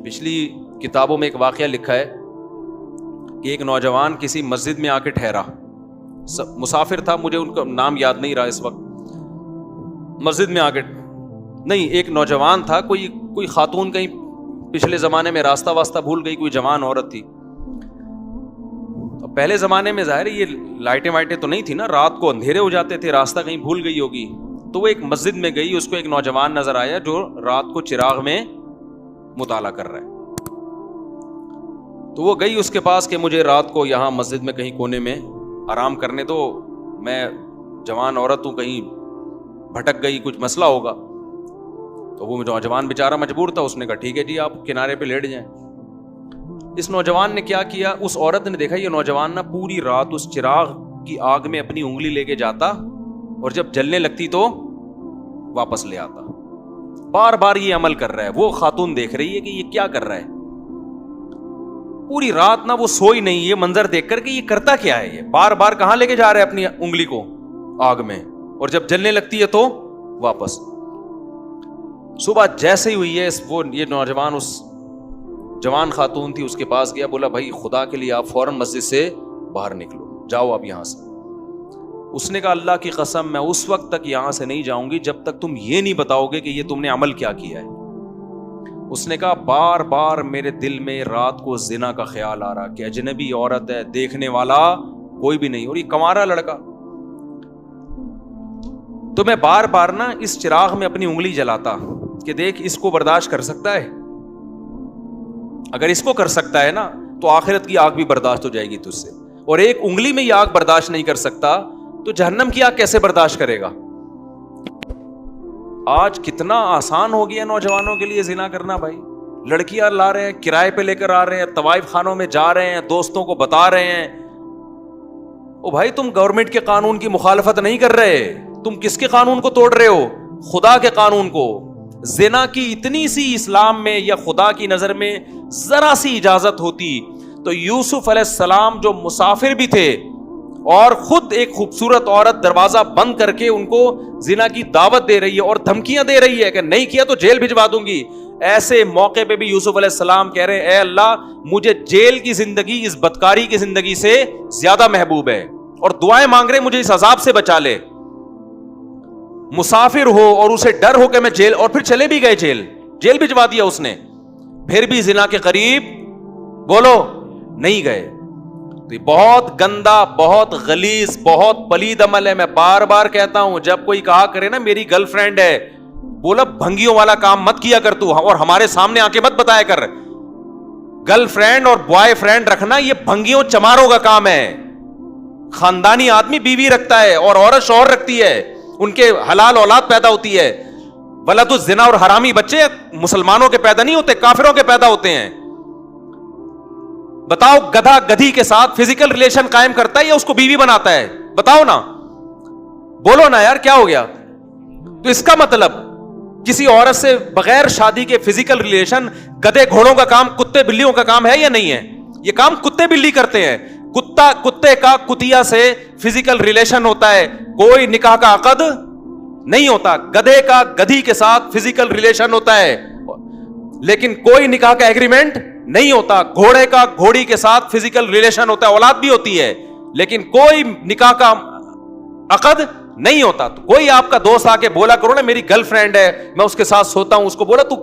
پچھلی کتابوں میں ایک واقعہ لکھا ہے کہ ایک نوجوان کسی مسجد میں آ کے ٹھہرا, مسافر تھا, مجھے ان کا نام یاد نہیں رہا اس وقت. مسجد میں آ کے نہیں, ایک نوجوان تھا, کوئی خاتون کہیں پچھلے زمانے میں راستہ واسطہ بھول گئی, کوئی جوان عورت تھی. پہلے زمانے میں ظاہر یہ لائٹیں وائٹیں تو نہیں تھی نا, رات کو اندھیرے ہو جاتے تھے, راستہ کہیں بھول گئی ہوگی. تو وہ ایک مسجد میں گئی, اس کو ایک نوجوان نظر آیا جو رات کو چراغ میں مطالعہ کر رہا ہے. تو وہ گئی اس کے پاس کہ مجھے رات کو یہاں مسجد میں کہیں کونے میں آرام کرنے دو, میں جوان عورت ہوں, کہیں بھٹک گئی, کچھ مسئلہ ہوگا. تو وہ نوجوان بیچارہ مجبور تھا, اس نے کہا ٹھیک ہے جی آپ کنارے پہ لیٹ جائیں. اس نوجوان نے کیا کیا, اس عورت نے دیکھا یہ نوجوان نا پوری رات اس چراغ کی آگ میں اپنی انگلی لے کے جاتا اور جب جلنے لگتی تو واپس لے آتا. بار بار یہ عمل کر رہا ہے. وہ خاتون دیکھ رہی ہے کہ یہ کیا کر رہا ہے, پوری رات نا وہ سوئی نہیں, یہ منظر دیکھ کر کہ یہ کرتا کیا ہے, یہ بار بار کہاں لے کے جا رہا ہے اپنی انگلی کو آگ میں, اور جب جلنے لگتی ہے تو واپس. صبح جیسے ہی ہوئی ہے یہ نوجوان اس جوان خاتون تھی اس کے پاس گیا, بولا بھائی خدا کے لیے آپ فوراً مسجد سے باہر نکلو, جاؤ آپ یہاں سے. اس نے کہا اللہ کی قسم میں اس وقت تک یہاں سے نہیں جاؤں گی جب تک تم یہ نہیں بتاؤ گے کہ یہ تم نے عمل کیا کیا ہے. اس نے کہا بار بار میرے دل میں رات کو زنا کا خیال آ رہا کہ اجنبی عورت ہے, دیکھنے والا کوئی بھی نہیں, اور یہ کنوارا لڑکا. تو میں بار بار نا اس چراغ میں اپنی انگلی جلاتا کہ دیکھ اس کو برداشت کر سکتا ہے, اگر اس کو کر سکتا ہے نا تو آخرت کی آگ بھی برداشت ہو جائے گی تجھ سے, اور ایک انگلی میں یہ آگ برداشت نہیں کر سکتا تو جہنم کی آگ کیسے برداشت کرے گا. آج کتنا آسان ہو گیا نوجوانوں کے لیے زنا کرنا بھائی. لڑکیاں لا رہے ہیں, کرائے پہ لے کر آ رہے ہیں, طوائف خانوں میں جا رہے ہیں, دوستوں کو بتا رہے ہیں. او بھائی تم گورنمنٹ کے قانون کی مخالفت نہیں کر رہے, تم کس کے قانون کو توڑ رہے ہو, خدا کے قانون کو. زنا کی اتنی سی اسلام میں یا خدا کی نظر میں ذرا سی اجازت ہوتی تو یوسف علیہ السلام جو مسافر بھی تھے اور خود ایک خوبصورت عورت دروازہ بند کر کے ان کو زنا کی دعوت دے رہی ہے اور دھمکیاں دے رہی ہے کہ نہیں کیا تو جیل بھجوا دوں گی, ایسے موقع پہ بھی یوسف علیہ السلام کہہ رہے ہیں اے اللہ مجھے جیل کی زندگی اس بدکاری کی زندگی سے زیادہ محبوب ہے, اور دعائیں مانگ رہے مجھے اس عذاب سے بچا لے. مسافر ہو اور اسے ڈر ہو کہ میں جیل, اور پھر چلے بھی گئے جیل بھجوا دیا اس نے, پھر بھی زنا کے قریب بولو نہیں گئے. تو یہ بہت گندا, بہت غلیظ, بہت پلید عمل ہے. میں بار بار کہتا ہوں جب کوئی کہا کرے نا میری گرل فرینڈ ہے, بولا بھنگیوں والا کام مت کیا کر تو, اور ہمارے سامنے آ کے مت بتایا کر. گرل فرینڈ اور بوائے فرینڈ رکھنا یہ بھنگیوں چماروں کا کام ہے. خاندانی آدمی بیوی رکھتا ہے اور عورت شوہر رکھتی ہے, ان کے حلال اولاد پیدا ہوتی ہے. ولد الزنا اور حرامی بچے مسلمانوں کے پیدا نہیں ہوتے, کافروں کے پیدا ہوتے ہیں. بتاؤ گدھا گدھی کے ساتھ فزیکل ریلیشن قائم کرتا ہے یا اس کو بیوی بناتا ہے؟ بتاؤ نا, بولو نا یار کیا ہو گیا. تو اس کا مطلب کسی عورت سے بغیر شادی کے فزیکل ریلیشن گدھے گھوڑوں کا کام, کتے بلیوں کا کام ہے یا نہیں ہے؟ یہ کام کتے بلی کرتے ہیں. کتے کا کتیا سے فزیکل ریلیشن ہوتا ہے, کوئی نکاح کا عقد نہیں ہوتا. گدھے کا گدھی کے ساتھ فزیکل ریلیشن ہوتا ہے لیکن کوئی نکاح کا ایگریمنٹ نہیں ہوتا. گھوڑے کا گھوڑی کے ساتھ فزیکل ریلیشن ہوتا ہے, اولاد بھی ہوتی ہے, لیکن کوئی نکاح کا عقد نہیں ہوتا. تو کوئی آپ کا دوست آ کے بولا کرو نا میری گرل فرینڈ ہے, میں اس کے ساتھ سوتا ہوں, اس کو بولا تو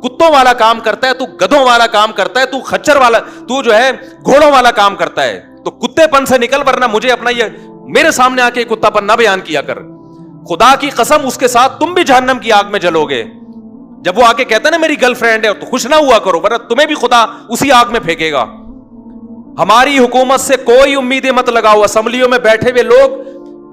کتوں والا کام کرتا ہے, تو گدھوں والا کام کرتا ہے, تو خچر والا, تو جو ہے گھوڑوں والا کام کرتا ہے, تو کتے پن سے نکل, ورنہ مجھے اپنا یہ میرے سامنے آ کے کتا پن نہ بیان کیا کر. خدا کی قسم اس کے ساتھ تم بھی جہنم کی آگ میں جلو گے. جب وہ آ کے کہتا ہے نا میری گرل فرینڈ ہے تو خوش نہ ہوا کرو, ورنہ تمہیں بھی خدا اسی آگ میں پھینکے گا. ہماری حکومت سے کوئی امیدیں مت لگاؤ. اسمبلیوں میں بیٹھے ہوئے لوگ,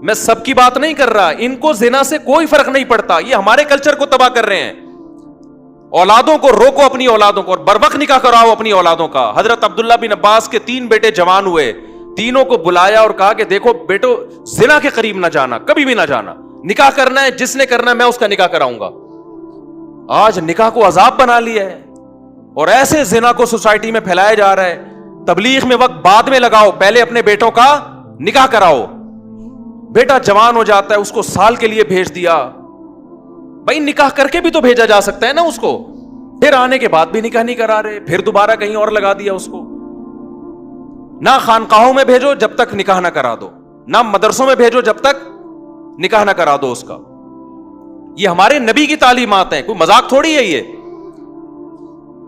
میں سب کی بات نہیں کر رہا, ان کو زنا سے کوئی فرق نہیں پڑتا, یہ ہمارے کلچر کو تباہ کر رہے ہیں. اولادوں کو روکو, اپنی اولادوں کو, اور بروقت نکاح کراؤ اپنی اولادوں کا. حضرت عبداللہ بن عباس کے 3 بیٹے جوان ہوئے, تینوں کو بلایا اور کہا کہ دیکھو بیٹو زنا کے قریب نہ جانا, کبھی بھی نہ جانا, نکاح کرنا ہے جس نے کرنا ہے میں اس کا نکاح کراؤں گا. آج نکاح کو عذاب بنا لیا ہے اور ایسے زنا کو سوسائٹی میں پھیلایا جا رہا ہے. تبلیغ میں وقت بعد میں لگاؤ, پہلے اپنے بیٹوں کا نکاح کراؤ. بیٹا جوان ہو جاتا ہے, اس کو سال کے لیے بھیج دیا, بھائی نکاح کر کے بھی تو بھیجا جا سکتا ہے نا اس کو. پھر آنے کے بعد بھی نکاح نہیں کرا رہے, پھر دوبارہ کہیں اور لگا دیا اس کو. نہ خانقاہوں میں بھیجو جب تک نکاح نہ کرا دو, نہ مدرسوں میں بھیجو جب تک نکاح نہ کرا دو اس کا. یہ ہمارے نبی کی تعلیمات ہیں, کوئی مذاق تھوڑی ہے یہ.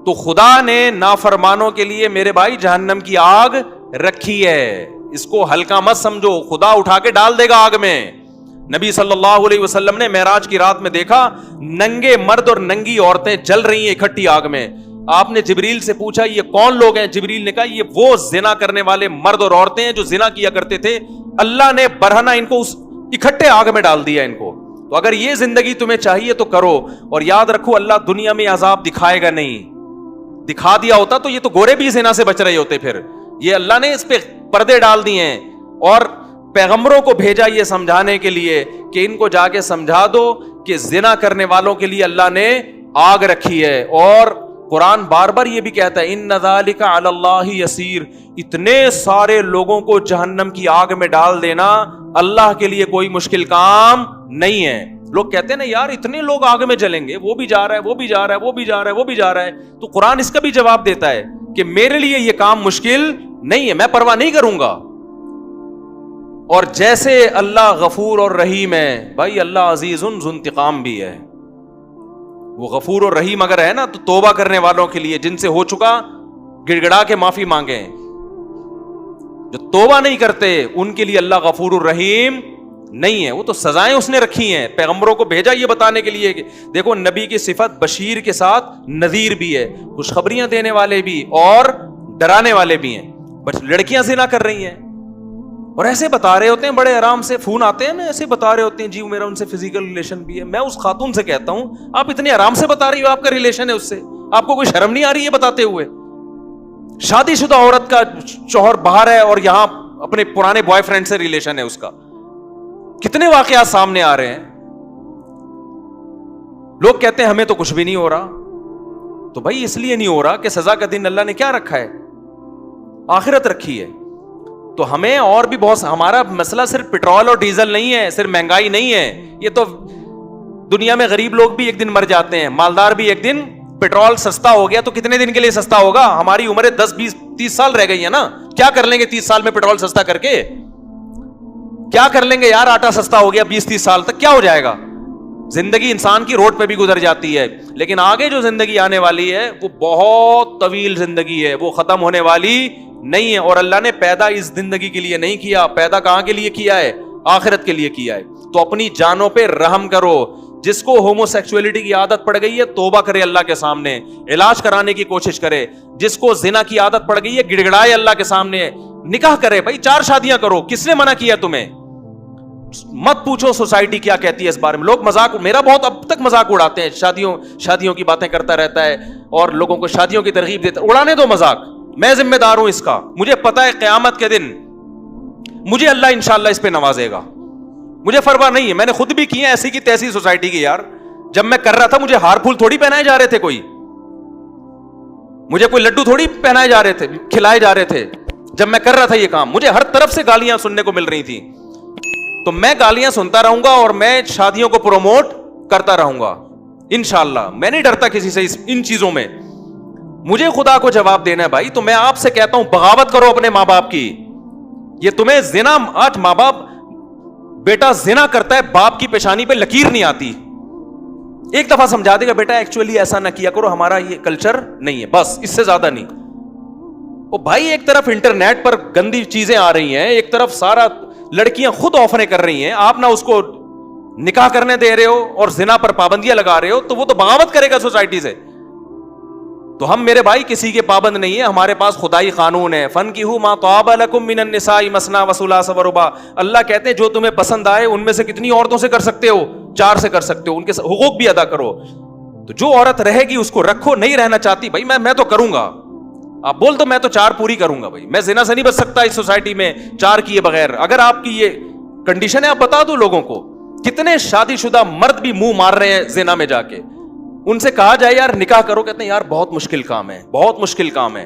تو خدا نے نافرمانوں کے لیے میرے بھائی جہنم کی آگ رکھی ہے, اس کو ہلکا مت سمجھو, خدا اٹھا کے ڈال دے گا آگ میں. نبی صلی اللہ علیہ وسلم نے معراج کی رات میں دیکھا ننگے مرد اور ننگی عورتیں جل رہی ہیں اکٹھی آگ میں. آپ نے جبریل سے پوچھا یہ کون لوگ ہیں؟ جبریل نے کہا یہ وہ زنا کرنے والے مرد اور عورتیں ہیں جو زنا کیا کرتے تھے, اللہ نے برہنہ ان کو اکٹھے آگ میں ڈال دیا ان کو. تو اگر یہ زندگی تمہیں چاہیے تو کرو, اور یاد رکھو اللہ دنیا میں عذاب دکھائے گا نہیں. دکھا دیا ہوتا تو یہ تو گورے بھی زنا سے بچ رہے ہوتے. پھر یہ اللہ نے اس پہ پردے ڈال دیے ہیں, اور پیغمبروں کو بھیجا یہ سمجھانے کے لیے کہ ان کو جا کے سمجھا دو کہ زنا کرنے والوں کے لیے اللہ نے آگ رکھی ہے. اور قرآن بار بار یہ بھی کہتا ہے ان ذالک علی اللہ یسیر, اتنے سارے لوگوں کو جہنم کی آگ میں ڈال دینا اللہ کے لیے کوئی مشکل کام نہیں ہے. لوگ کہتے ہیں نا یار اتنے لوگ آگ میں جلیں گے, وہ بھی جا رہا ہے, وہ بھی جا رہا ہے, وہ بھی جا رہا ہے, وہ بھی جا رہا ہے. تو قرآن اس کا بھی جواب دیتا ہے کہ میرے لیے یہ کام مشکل نہیں ہے, میں پرواہ نہیں کروں گا. اور جیسے اللہ غفور اور رحیم ہے, بھائی اللہ عزیز ذو انتقام بھی ہے. وہ غفور اور رحیم اگر ہے نا تو توبہ کرنے والوں کے لیے جن سے ہو چکا گڑ گڑا کے معافی مانگیں. جو توبہ نہیں کرتے ان کے لیے اللہ غفور الرحیم نہیں ہے. وہ تو سزائیں اس نے رکھی ہیں, پیغمبروں کو بھیجا یہ بتانے کے لیے کہ دیکھو نبی کی صفت بشیر کے ساتھ نذیر بھی ہے, خوشخبریاں دینے والے بھی اور ڈرانے والے بھی ہیں. بس لڑکیاں زنا کر رہی ہیں اور ایسے بتا رہے ہوتے ہیں, بڑے آرام سے فون آتے ہیں نا, ایسے بتا رہے ہوتے ہیں جی میرا ان سے فزیکل ریلیشن بھی ہے. میں اس خاتون سے کہتا ہوں آپ اتنے آرام سے بتا رہی ہو آپ کا ریلیشن ہے اس سے, آپ کو کوئی شرم نہیں آ رہی ہے بتاتے ہوئے؟ شادی شدہ عورت کا شوہر باہر ہے اور یہاں اپنے پرانے بوائے فرینڈ سے ریلیشن ہے اس کا. کتنے واقعات سامنے آ رہے ہیں. لوگ کہتے ہیں ہمیں تو کچھ بھی نہیں ہو رہا. تو بھائی اس لیے نہیں ہو رہا کہ سزا کا دن اللہ نے کیا رکھا ہے؟ آخرت رکھی ہے. تو ہمیں اور بھی بہت, ہمارا مسئلہ صرف پیٹرول اور ڈیزل نہیں ہے, صرف مہنگائی نہیں ہے. یہ تو دنیا میں غریب لوگ بھی ایک دن مر جاتے ہیں, مالدار بھی ایک دن. پیٹرول سستا ہو گیا تو کتنے دن کے لیے سستا ہوگا؟ ہماری عمریں 10 20 30 سال رہ گئی ہیں نا. کیا کر لیں گے 30 سال میں پیٹرول سستا کر کے؟ کیا کر لیں گے یار؟ آٹا سستا ہو گیا 20 30 سال تک کیا ہو جائے گا؟ زندگی انسان کی روڈ پہ بھی گزر جاتی ہے, لیکن آگے جو زندگی آنے والی ہے وہ بہت طویل زندگی ہے, وہ ختم ہونے والی نہیں ہے. اور اللہ نے پیدا اس زندگی کے لیے نہیں کیا, پیدا کہاں کے لیے کیا ہے؟ آخرت کے لیے کیا ہے. تو اپنی جانوں پہ رحم کرو. جس کو ہومو سیکسولیٹی کی عادت پڑ گئی ہے توبہ کرے اللہ کے سامنے, علاج کرانے کی کوشش کرے. جس کو زنا کی عادت پڑ گئی ہے گڑ گڑائے اللہ کے سامنے, نکاح کرے. بھائی 4 شادیاں کرو, کس نے منع کیا تمہیں؟ مت پوچھو سوسائٹی کیا کہتی ہے اس بارے میں. لوگ مذاق, میرا بہت اب تک مذاق اڑاتے ہیں, شادیوں کی باتیں کرتا رہتا ہے اور لوگوں کو شادیوں کی ترغیب دیتا. اڑانے دو مذاق, میں ذمہ دار ہوں اس کا. مجھے پتا ہے قیامت کے دن مجھے اللہ انشاءاللہ اس پہ نوازے گا. مجھے پرواہ نہیں ہے, میں نے خود بھی کی ہے ایسی کی تیسی سوسائٹی کی. یار جب میں کر رہا تھا مجھے ہار پھول تھوڑی پہنائے جا رہے تھے, مجھے کوئی لڈو تھوڑی پہنائے جا رہے تھے, کھلائے جا رہے تھے. جب میں کر رہا تھا یہ کام مجھے ہر طرف سے گالیاں سننے کو مل رہی تھی. تو میں گالیاں سنتا رہوں گا اور میں شادیوں کو پروموٹ کرتا رہوں گا انشاءاللہ. میں نہیں ڈرتا کسی سے ان چیزوں میں. مجھے خدا کو جواب دینا ہے بھائی. تو میں آپ سے کہتا ہوں بغاوت کرو اپنے ماں باپ کی. یہ تمہیں زنا, آج ماں باپ, بیٹا زنا کرتا ہے باپ کی پیشانی پہ لکیر نہیں آتی, ایک دفعہ سمجھا دے گا بیٹا ایکچولی ایسا نہ کیا کرو, ہمارا یہ کلچر نہیں ہے, بس اس سے زیادہ نہیں. او بھائی ایک طرف انٹرنیٹ پر گندی چیزیں آ رہی ہیں, ایک طرف سارا لڑکیاں خود آفریں کر رہی ہیں, آپ نہ اس کو نکاح کرنے دے رہے ہو اور زنا پر پابندیاں لگا رہے ہو, تو وہ تو بغاوت کرے گا سوسائٹی سے. تو ہم میرے بھائی کسی کے پابند نہیں ہے, ہمارے پاس خدائی قانون ہے. فَانكِحُوا مَا طَابَ لَكُم مِّنَ النِّسَاءِ مَثْنَىٰ وَثُلَاثَ وَرُبَاعَ. اللہ کہتے ہیں جو تمہیں پسند آئے ان میں سے کتنی عورتوں سے کر سکتے ہو؟ 4 سے کر سکتے ہو. ان کے حقوق بھی ادا کرو. تو جو عورت رہے گی اس کو رکھو, نہیں رہنا چاہتی بھائی میں تو کروں گا, آپ بول دو میں تو 4 پوری کروں گا. بھائی میں زنا سے نہیں بچ سکتا اس سوسائٹی میں 4 کیے بغیر. اگر آپ کی یہ کنڈیشن ہے آپ بتا دو لوگوں کو. کتنے شادی شدہ مرد بھی منہ مار رہے ہیں زنا میں جا کے, ان سے کہا جائے یار نکاح کرو, کہتے ہیں یار بہت مشکل کام ہے, بہت مشکل کام ہے.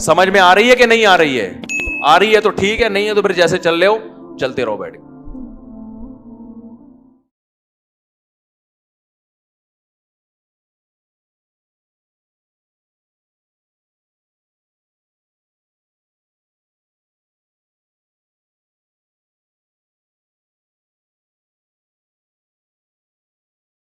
سمجھ میں آ رہی ہے کہ نہیں آ رہی ہے؟ آ رہی ہے تو ٹھیک ہے, نہیں ہے تو پھر جیسے چل رہے ہو چلتے رہو بیٹھ کے.